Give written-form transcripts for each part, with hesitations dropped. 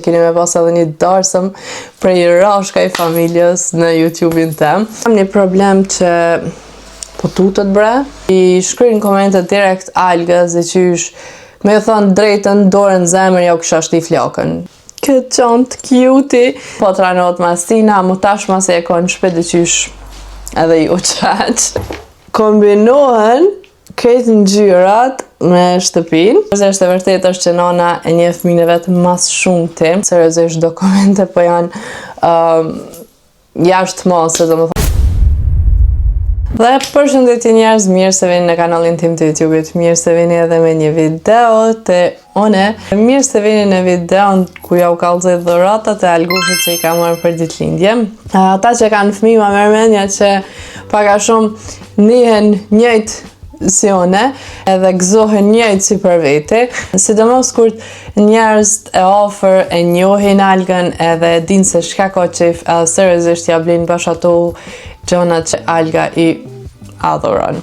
Keni me pas edhe një darsëm prej rashka i familjes në YouTube-in tem. Kam një problem që po tutët bre. I shkryjnë komentet direkt algës dhe qysh me thonë drejtën, dorën, zemër, ja u kësha shti flakën. Këtë qantë cute. Po të ranot mastina, mu tashma se e konë shpet dhe qysh edhe ju qaq. Kombinohen këtë ngjyrat me shtëpin. Është e vërtet është që nana e një fëmijën e vetë mas shumë tim. Seriozisht dokumente po janë jashtë mase, domethënë. Dhe përshëndetje njerëz, mirë se vini në kanalin tim të YouTube-it, mirë se vini edhe me një video të one. Mirë se vini në videon ku ja u kallëzoj dhuratat e algushit që i ka marrë për ditëlindje. Ata që kanë fëmijë ma merr mendja që pak a shumë njihen njëjtë si one, edhe gëzohen njëjtë si për vete, sidomos kur njerëz e afër e njohin algën edhe din se çka ka qef, edhe seriozisht ja blin bash ato gjonat që alga i adhuron.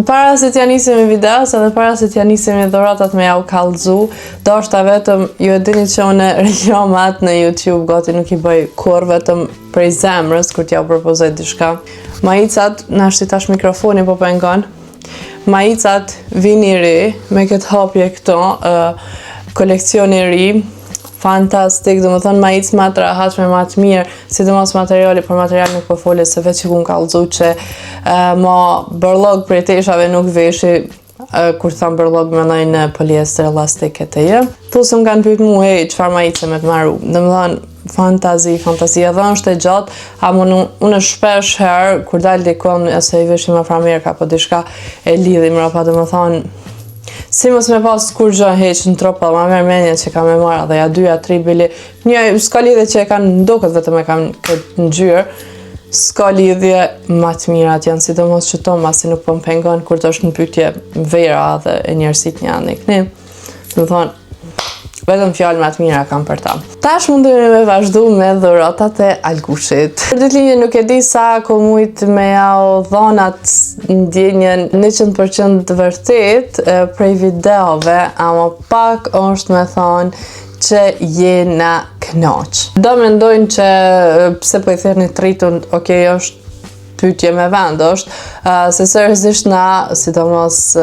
Para se t'ja nisim i videos edhe para se t'ja nisim i dhuratat me ja u kallëzu, dashta vetëm ju e dini që une reklamat në YouTube gati nuk i bëj kur vetëm prej zemrës kur t'ja u propozoj diçka. Maicat, na shtitash mikrofoni po pengon. Maicat vini ri me këtë hapje këto, koleksioni ri, fantastik, do më thonë majic ma të rahatshme, ma të mirë, sidomos materiali, për material nuk po fole se veç që ku më kallëzu që ma bërlog për teshave nuk veshi, kur thëmë bërlog me nëjnë poliester elastik e të jë. Plus më kanë pyet mu, hej, qëfar majice me të maru, do më thonë, fantazi, edhe është e gjatë, unë shpesh herë, kur dalë dikon, ose i veshim Afro-Amerika, po diçka e lidhim rapa, dhe më thonë, si mos me pas kur gjë heq në tropa, ma merr mendja që ka me marrë, dhe ja 2-3 bili, një, s'ka lidhje që e kanë ndoket vetëm e kam këtë ngjyrë, s'ka lidhje ma të mirat janë, sidomos që to masi nuk po më pengon, kur të është në pyetje vera dhe e njerësit një anik, ne, dhe më thonë, vetëm fjalë më të mira kam për ta. Tash mundemi me vazhdu me dhuratat e algushit. Për ditëlindje nuk e di sa ko mujt me ja dhonat ndjenjen 100% vërtet prej videove, ama pak është me thonë që jena knaq. Do mendojnë që pse po i thirrni tritun, okej, është pyetje me vend, është se seriozisht na, sidomos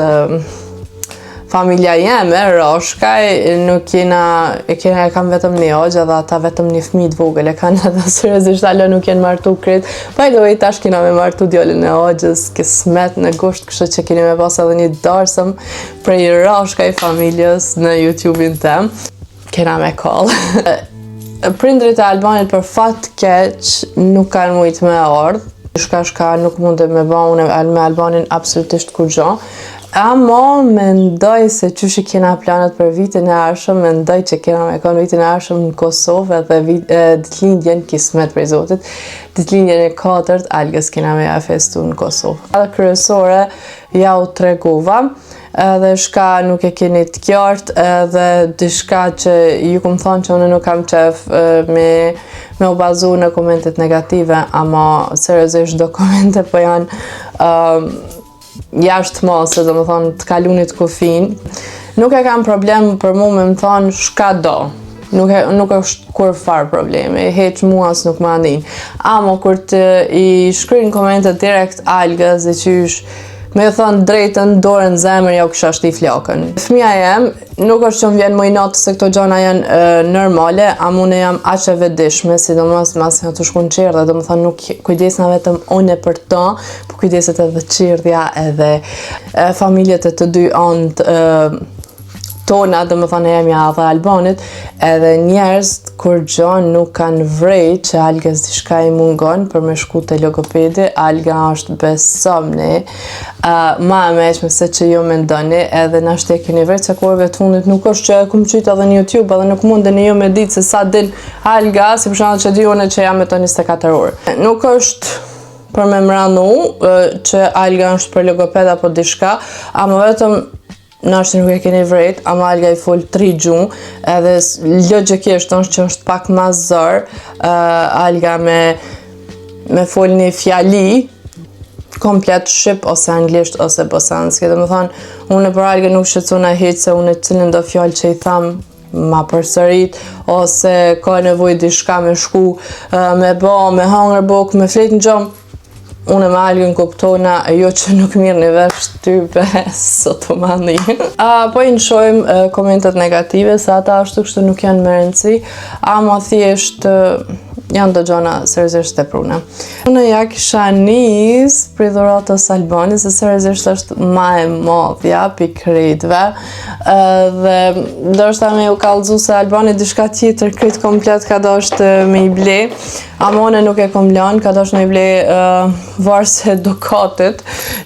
familja jeme, Roshkaj, nuk e kam vetëm një hoxha dhe ata vetëm një fëmijë të vogël e kanë edhe seriozisht alo nuk jenë martu kret. By the way, tash kena me martu djalin e hoxhës, kismet në gusht, kështu që keni me pas edhe një darsëm prej Roshkaj familjes në YouTube-in tem. Kena me call. Prindrit e Albanit për fat keq nuk kanë mujt me ardh. Shka nuk mundet me ba unë me Albanin absolutisht kur gjo. Ama mendoj se qysh i kena planet për vitin e arshëm, mendoj që kena me konë vitin e arshëm në Kosovë dhe ditëlindjen kismet prej Zotit. Ditëlindjen e 4 algës kena me ja festu në Kosovë. Edhe kryesore ja u tregova, edhe shka nuk e keni të qartë, edhe dishka që ju këmë thonë që unë nuk kam qef me u bazu në komentet negative, ama seriozisht dokumente po janë jashtë mase, dhe më thonë të kalunit kufin. Nuk e kam problem për mu me më thonë shka do. Nuk është kur farë probleme, heq mua as nuk ma ndin. Amo kur të i shkryjnë komentet direkt algës dhe qysh me thonë drejtën, dorën, zemër, ja u kësha shti flakën. Fëmija jem, nuk është që më vjen më i natë se këto gjana janë normale, ama unë jam aq e vetëdijshme, sidomos mas nga të shku në qerdhe, do më thonë nuk kujdesna vetëm une për ta, po kujdeset edhe qerdhja edhe familjet e të dy anët tona, dhe më thonë e jemja dhe Albanit, edhe njerëz kur gjon nuk kanë vrej që algës diçka i mungon për me shku të logopedi, alga është besomni, ma e meqme se që ju me ndoni, edhe në ashtë e keni vrej që korve të fundit nuk është që e kumë qyta edhe në YouTube, edhe nuk mundeni ju me ditë se sa din alga, si përshanë që di une që jam me të 24 orë. Nuk është për me mranu që alga është për logopeda po diçka, ama vetëm në është nuk e keni vrejt, ama alga i fol 3 gjumë, edhe logikisht është që është pak ma zërë, alga me fol një fjali, komplet shqip ose anglisht ose bosanski. Dhe më thonë, unë për alga nuk shqetsuna hiq se unë cilin do fjallë që i tham ma përsërit, ose ka nevojë diçka me shku, me bë, me hangër buk, me flet në gjumë. Unë me Algën kuptona, jo që nuk mirë një vesh type, sot të mandi. Po i nëshojmë komentet negative, se ata ashtu kështu nuk janë më rëndësi, ama thjesht janë të gjona seriozisht të prune. Unë ja kisha nis për dhuratës Albani, se seriozisht është ma e modhja pi krejtve, dhe ndoshta me u kallëzu se Albani diçka tjetër krejt komplet ka dashtë me i ble, ama unë nuk e kom lanë, ka dashtë me i ble varse Ducatit,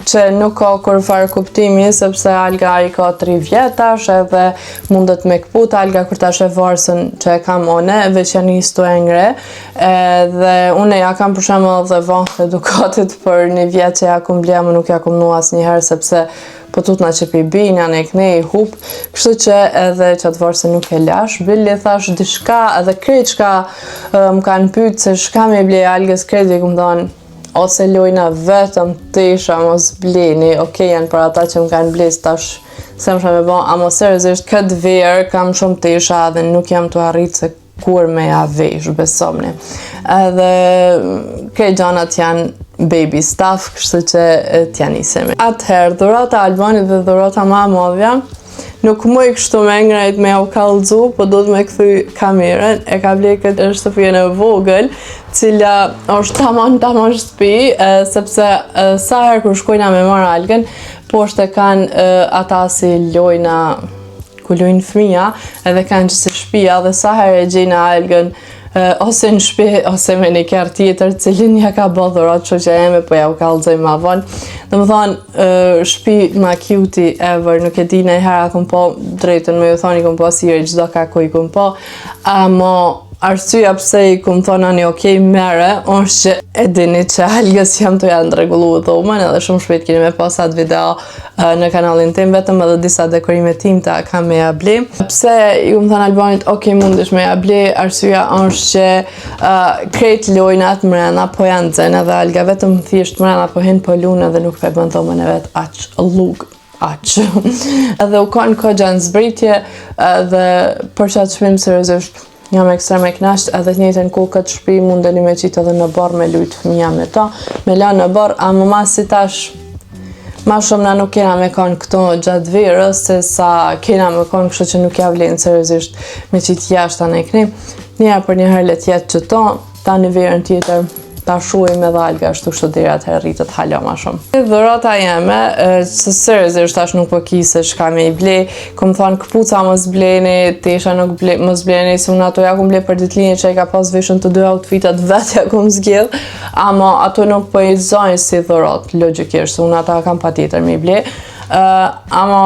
që nuk ka kur farë kuptimi, sepse Alga i ka 3 vjetash, edhe mundet me këput Alga kur ta shef varsën që e kam one, veç janë istu e ngre, dhe unë ja kam për shembull dhe varse Ducatit për 1 vjet që ja kom ble, më nuk ja kom nu asnjëherë, sepse po tutna që pi bin, janë e këne i hup, kështu që edhe qatë varse nuk e lash. Billi thash diçka, edhe krejt çka më kanë pyet se çka me ble Algës, krejt i kom thonë, ose lojna vetëm tesha, mos bleni, okej, janë për ata që më kanë bles tash, se më shme me bon, ama seriozisht këtë verë kam shumë tesha dhe nuk jam të arrit se kur me ja vesh, besomni. Edhe krejt gjanat janë baby stuff, kështu që t'ja nisemi. Atëherë, dhurata Albanit dhe dhurata ma modhja, nuk muj kështu me ngrejt me u kallëzu, po do të me këthy kamerën, e ka ble këtë shtëpien e vogël, cila është tamam shtëpi, sepse sa herë kur shkojna me marrë Algën, poshte kanë ata si lojna, ku lojnë fëmija, edhe kanë që si shtëpia, dhe sa herë e gjejna Algën, ose në shtëpi, ose me një kërë tjetër, cilin ja ka bë dhurat, që që jeme, po ja u kallëzoj ma vonë. Dhe më thonë, shtëpi ma cute ever, nuk e di në herë kom po drejtën, me ju thonë i kom po siri, gjdo ka ku i kom po, ama arsyeja pse i kom thonë ani okej mere, është që e dini që Algës jam të janë regullu dhomën, edhe shumë shpejt keni me pasat video në kanalin tim, vetëm edhe disa dekorime tim ta kam me ja ble. Pse i kom thonë Albanit okej mundesh me ja ble, arsyeja është që krejt lojnat mrena po janë zene dhe Alga vetëm thjesht mrena po hin po lune dhe nuk pe bën dhomën e vet aq lug. Edhe u kanë kogja në zbritje dhe për qatë shpim seriozisht jam ekstrem e knasht, edhe të njëjtën kohë këtë shtëpi mundeni me qitë edhe në bar me lujt fëmija me ta, me la në bar, ama ma si tash, ma shumë na nuk kena me konë këto gjatë verës, se sa kena me konë kështu që nuk ja vlenë seriozisht me qitë jashtë anë e këni. Njëra për njëherë let jetë që ta në verën tjetër, ta shuim edhe Alga ashtu kështu deri atëherë rritet hala ma shumë. Dhurata jeme, se seriozisht tash nuk po ki se çka me i ble, kom thonë këpuca mos bleni, tesha nuk mos bleni, se unë ato ja kom ble për ditëlinje që i ka pas veshën të 2 outfitat vetë ja kom zgjedh, ama ato nuk po i zojnë si dhurat, logjikisht, se unë ata kam patjetër me i ble, ama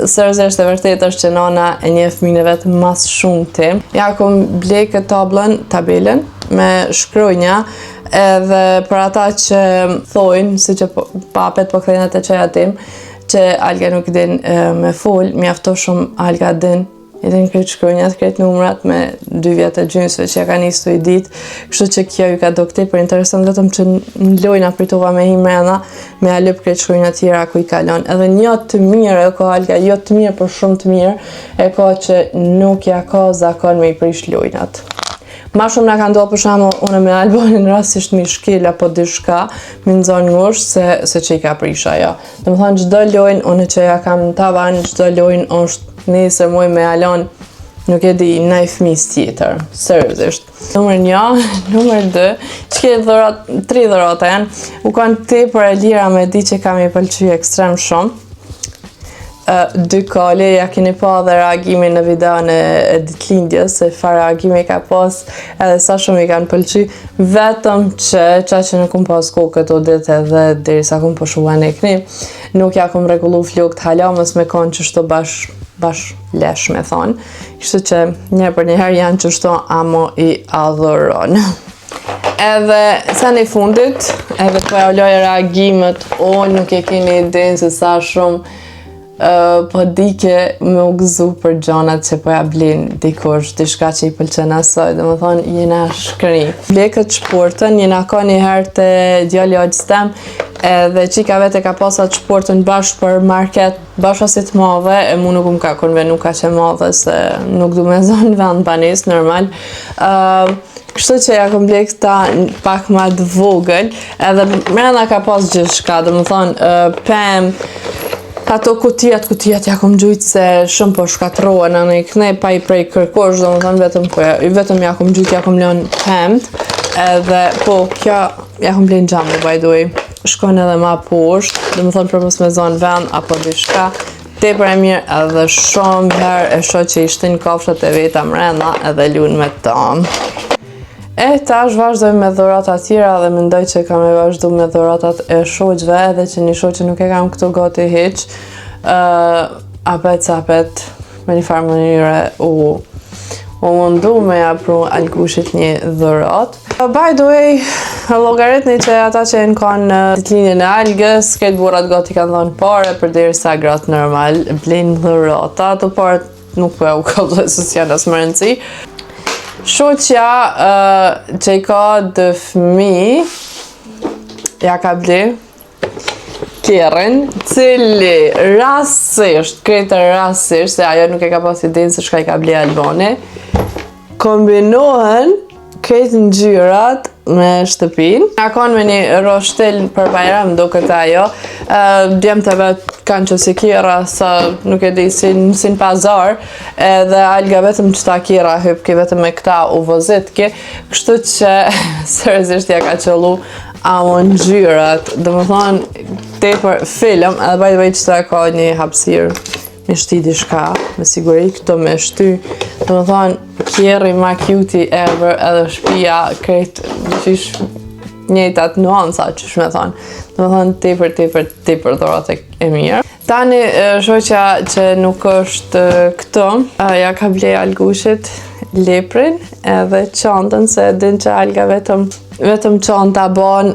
seriozisht e vërtet është që nana e njeh fëmijën e vet mas shumë ti. Ja kom ble këtë tabelen me shkronja, edhe për ata që thojnë, si që papet po kthejnë atë çaja tim, që Alga nuk din me fol, mjafto shumë Alga din, i din krejt shkronjat, krejt numrat me 2 vjetë e gjysëve që ja ka nisë i ditë, kështu që kjo ju ka do këti për interesant vetëm që në lojna pritova me himrena, me alyp krejt shkronjat tjera ku i kalon. Edhe një të mirë e ka Alga, jo të mirë, për shumë të mirë, e ka që nuk ja ka zakon me i prish lojnat. Ma shumë nga ka ndohë për shembull unë me Albanin rastisht mi shkel apo diçka, mi nxon ngushtë se që i ka prish ajo. Domethënë çdo lojnë unë që ja kam në tavan, çdo lojnë është nesër muj me Alon, nuk e di, ndaj fëmis tjetër, seriozisht. Numër 1, numër 2, që dhurat, 3 dhurata janë, u kanë tepër e lira me di që kam i pëlqy ekstrem shumë. 2 kale, ja keni pa dhe reagimin në videon e ditëlindjes, se fa reagimi ka pas edhe sa shumë i kanë pëlqy, vetëm që që nuk kom pas kohë këto ditë edhe derisa kom po shuan e këni, nuk ja kom regullu flokët hala, mos me konë qështu bash lesh me thonë, kështu që një për njëherë janë qështu amo i adhuron. Edhe sa në fundit, edhe po ja ulloj reagimet, nuk e keni idin se sa shumë po dike me u gëzu për gjonat që po ja blin dikush, diçka që i pëlqen asoj, dhe më thonë jena shkri. Ble këtë shportën, jena ka një herë të djali aqës tem, edhe qika vete ka pasat shportën bashkë për market bashkasit madhe, e mu nuk ka konvenu ka që madhe, se nuk du me zonë vend banis, normal. Kështu që ja kom ble këta pak ma të vogël, edhe mrena ka pas gjithë shka, dhe më thonë, pem, ato kutijat ja kom gjujtë se shumë po shkatrohen, anë i këne pa i prej kërkosh, dhe më thonë vetëm ja kom gjujtë, ja kom leon pemt, edhe po kjo ja kom ble në gjamu, by the way, shkon edhe ma poshtë, dhe më thonë për mos me zonë vend, apo dishka, tepër e mirë edhe shumë herë e shoh që ishtin kafshat e veta mrena edhe lun me tonë. Tash vazhdoj me dhuratat tjera dhe mendoj që kam e vazhdu me dhuratat e shoqve, edhe që një shoq që nuk e kam këtu gati hiq, apet me një farë mënyre u mundu me japru Algushit një dhurat. By the way, llogaritni që ata që në kanë ditëlindjen e Algës, këtë burrat gati kanë dhënë pare përderisa gratë normal blejnë dhurata, ato paret nuk po u kallzoj se s'janë as më rëndësi. Shoqja që i ka 2 fëmijë, ja ka ble Kierin, cili rastësisht, se ajo nuk e ka pas idenë se shka i ka ble Albani, kombinohen këtë ngjyrat me shtëpin. Ka konë me një roshtel për Bajram do këtë ajo, djemtëve kanë që si Kiera, sa nuk e di si pazar, edhe Alga vetëm që ta Kiera hypki, vetëm me këta u vozitki, kështu që seriozisht ja ka qëllu amo ngjyrat, dhe më thonë tepër film, edhe by the way që ta ka një hapsir me shti diçka, me siguri këto me shty, dhe më thonë Kieri ma cutie ever, edhe shpia krejt qysh njëjtat nuanca qysh me thonë, dhe më thonë tepër dhurat e mirë. Tani shoqja që nuk është këto, ja ka ble Algushit leprin edhe çantën, se din që Alga vetëm çanta bon,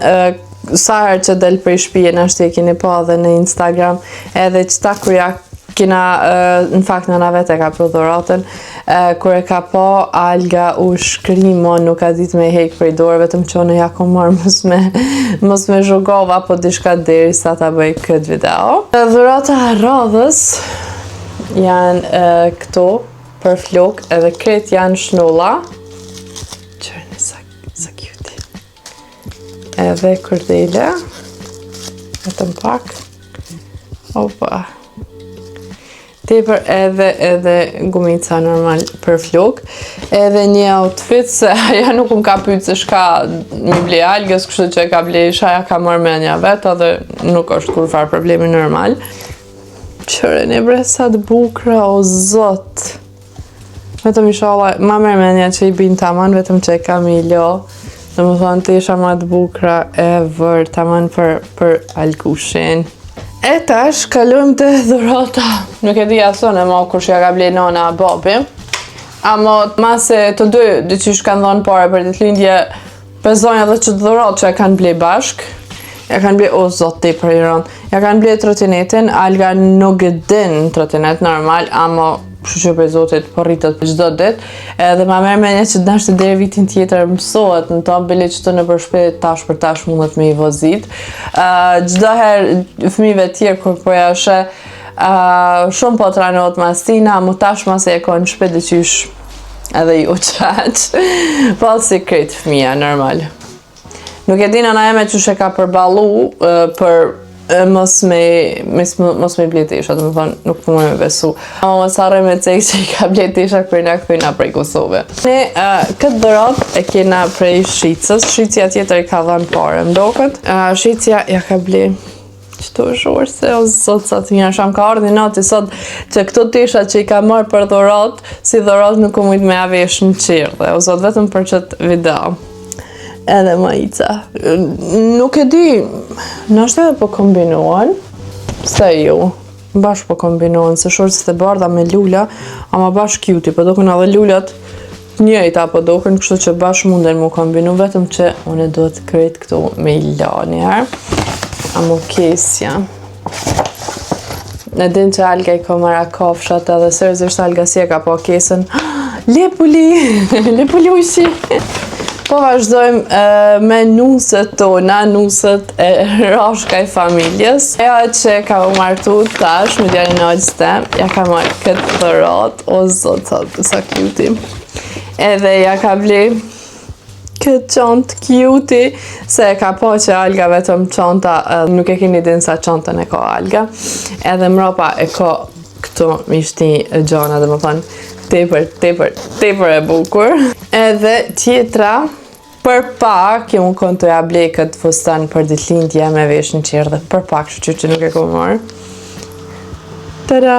sa herë që del prej shtëpie na shti e keni pa edhe në Instagram, edhe qëta kur ja kina, në fakt nëna vete ka pru dhuratën, kur e ka pa Alga u shkrimo, nuk ka dit me hek prej dorë, vetëm qone ja kom marrë mos me zhugova, po dishka deri sa ta bëj këtë video. Dhurata radhës janë këto për flok, edhe kret janë shnulla, qërëni sa cute, edhe kurdele, vetëm pak, opa, tepër edhe gumica normal për flok, edhe një outfit, se aja nuk ka pyet se shka mi ble Algës, kështu që ka ble shaja ka marrë menja vetë, dhe nuk është kur farë problemi normal. Qëre një bre sa të bukra, o zot. Vetëm inshallah, ma merë menja që i bin taman, vetëm që e kam i lo, dhe më thonë të isha ma të bukra ever, taman për Algushin. Tash, kalojmë të dhurata, nuk e di asone ma kur që ja ka ble nona babi, ama mase të dy që kanë dhënë pare për ditëlindje, bezojnë edhe që dhurat që ja kanë ble bashk, ja kanë ble, o zot te për Iran, ja kanë ble trotinetin, Alga nuk e din trotinet normal, ama kështu që për zotit për rritët për gjdo dit, edhe ma merë me një që dashtë deri vitin tjetër mësohet në to, bile që të në përshpet tash për tash mundet me i vozit. Gjdo herë fëmive tjerë kur përja shë, shumë po të ranot mastina, mu tash mas e konë shpet dhe qysh edhe ju qaq, po si krejt fëmija, normal. Nuk e dina na eme që shë ka përbalu për mos me bletesha, dhe më thonë, nuk përmoj me besu. Ama mos arre me cek që i ka bletesha kërë na këthojna prej Kosove. Ne, këtë dhurat e kena prej Shqicës, Shqicja tjetër i ka dhanë pare mdokët. Shqicja ja ka ble qëto shorë se o zot sa të njërë sham ka ardhi nati sot që këto tesha që i ka marrë për dhurat, si dhurat nuk u mujtë me avesh në qirë, dhe o zot vetëm për qëtë video. Edhe majica. Nuk e di, nështë edhe po kombinohen, se ju, bashkë po kombinohen, se shorësit e bardha me lula, ama bashkë cute, po doken edhe lullat njëjta po doken, kështu që bashkë munden mu kombinu, vetëm që unë do të krejt këtu me i la njerë, ama kesja. Në din që Alga i ka mara kafshat, edhe seriozisht Alga si e ka po kesën, lepuli ushi! Po vazhdojmë me nuset tona, nuset e Rashka i familjes. Ja që ka u martu tash me djalin e Olës tem, ja ka marrë këtë dhuratë, o zot, sa cute. Edhe ja ka ble këtë çantë cute, se ka po që Alga vetëm çanta, nuk e keni din sa çantën e ka Alga. Edhe mrapa e ka këto mishti gjana, dhe më thonë, tepër e bukur. Edhe tjetra, për pak, unë konë të ja ble këtë fustan për ditëlindje me vesh në qerë, dhe për pak, që nuk e ko marrë. Tada!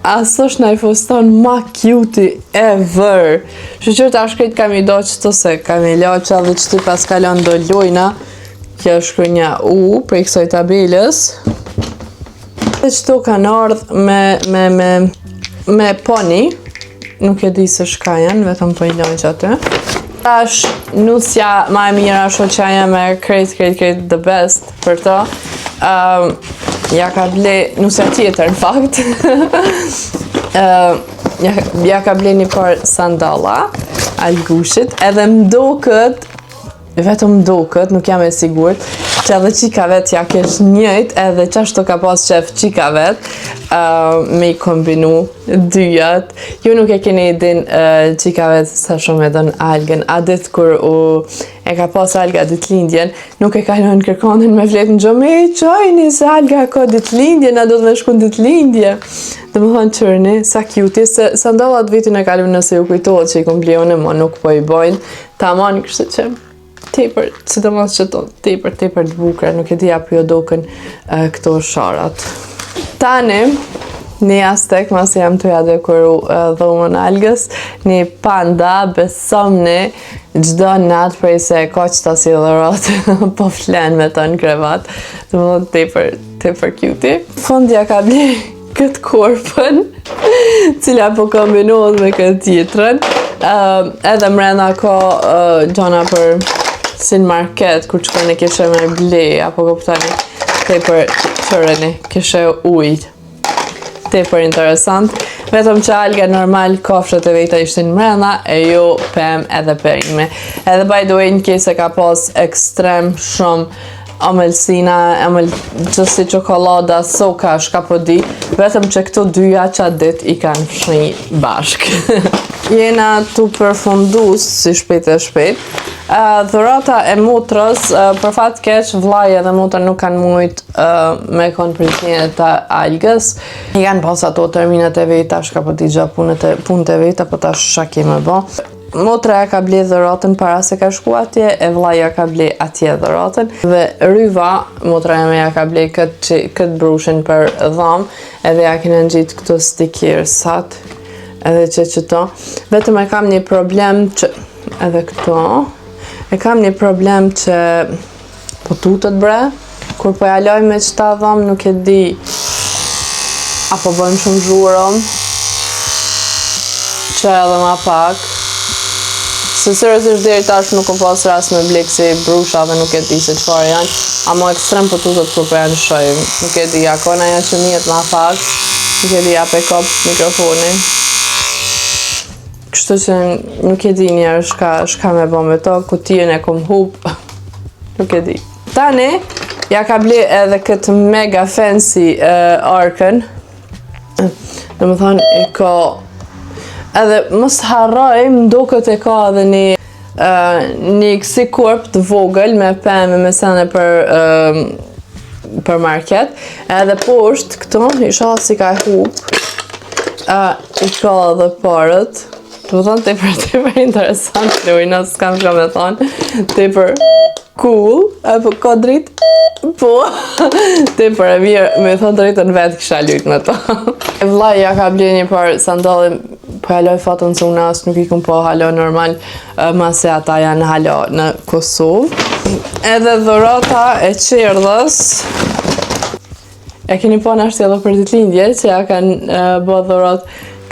Aso është nëjë fustan ma cute ever. Shqyqër të ashkrit kam i do qëto se kam i loqa dhe qëti pas kalon do lujna. Kjo është kërnja U për i kësoj tabelës. Dhe qëto kanë ardhë me poni. Nuk e di se shka janë, vetëm po i lojnë që aty. Tash nusja ma e mira shoqaja me krejt the best për to. Ja ka ble, nusja tjetër në fakt, ja ka ble një par sandala, algushit, edhe mdokët, vetëm mdokët, nuk jam e sigurt, që edhe qikavet ja kesh njëjt, edhe qashtu ka pas qef qikavet, me i kombinu dyjat. Ju nuk e keni din qikavet sa shumë e don Algën, a dit kur e ka pas Alga ditëlindjen, nuk e kalon kërkonin me fletën gjomi, qojni se Alga ka ditëlindje, na do të me shkun ditëlindje. Dhe më thonë qërni, sa cute, se sandallat vitin e kalun nëse ju kujtohet që i komplione, ma nuk po i bojnë, ta mani kështë që tepër, si të mos që to, tepër të bukra, nuk e di apo jo doken këto sharat. Tani, një Aztek, masi jam të dekoru dhomën Algës, një panda, besomni, gjdo natë prej se ka qëta si dhurot, po flen me të në krevat, të më dhëtë tepër cute. Fundja ka ble këtë korpën, cila po kombinohet me këtë tjetrën, edhe mrena ka gjona për si në market, kur qëkën e kishe me ble, apo këpëtani, tepër qërëni, kishe ujt. Tepër interesant. Vetëm që Alga normal kofshet e veta ishtin mrena, e ju pëm edhe perime. Edhe by the way, në kese ka pas ekstrem shumë amëlsina, qësi qokolada, soka, shka po di, vetëm që këto dyja qatë dit i kanë fshi bashk. Jena tu përfundus, si shpejt e shpejt. Dhurata e motrës, për fat keq, vlaja dhe motra nuk kanë mujt me konë prisnjene të Algës. I kanë pas ato terminat e veta, shka po di gja punët e veta, po ta shaki me bo. Motra ja ka ble dhuratën para se ka shku atje, e vlaja ka ble atje dhuratën. Dhe Ryva, motra e me ja ka ble këtë brushin për dham, edhe ja kene në gjitë këto stikirsat, edhe qëto. Vetëm e kam një problem që, edhe këto, e kam një problem që po tutët bre, kur po jaloj me qëta dham, nuk e di, apo bëjmë shumë zhurëm, që edhe ma pak. Se sërësisht deri tash nuk o pas ras me blek si brusha dhe nuk e di se qëfar janë, ama ekstrem po tutët kur po janë shojmë. Nuk e di, akona janë që mjetë ma pak, nuk e di, ape kop mikrofoni. Kështu që nuk e di njerë shka me bo me to, kutijën e kom hup, nuk e di. Tani, ja ka ble edhe këtë mega fancy arkën, dhe më thonë e ka, edhe mos harroj, mdokët e ka edhe një kësi korp të vogël me pemë me sene për market, edhe poshtë këto, isha si ka hup, i ka edhe parët, të më thonë tepër interesant, lujna, s'kam shka me thonë, tepër cool, apo ka dritë, po, tepër e mirë, me thonë drejtën vetë kisha lujt me to. E vlaj, ja ka ble një par sandali, po haloj fatën se unë asë nuk i këm po halo normal, mase ata janë halo në Kosovë. Edhe dhurata e qerdhës, e keni po në ashtë edhe për ditëlindje, që ja kanë bo dhurat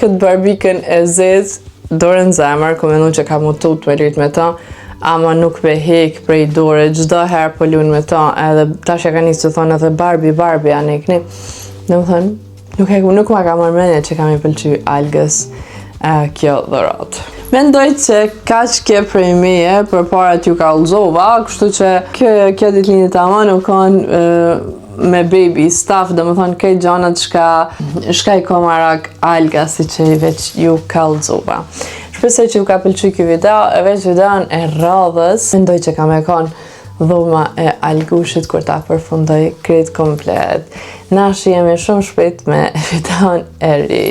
këtë barbikën e zezë, dorën zemër, ku menu që ka mu tut me lyt me ta, ama nuk me hek prej dore, gjdo herë po lun me ta, edhe tash ja ka njësë të thonë edhe Barbie anë ikni. Në më thënë, nuk ma ka mërmenje që kam i pëlqy Algës kjo dhurat. Mendoj që kaq ke prej meje përpara t'ju kallëzova, kështu që kjo ditëlindje tamam nuk kanë me baby stuff, dhe më thonë këtë gjanat shka i komarak alga si që i veç ju kallëzova. Shpresoj që ju ka pëlqy ky video, e veç videon e radhës, mendoj që ka me kanë dhoma e algushit kur ta përfundoj krejt komplet. Na shihemi shumë shpejt me videon e ri.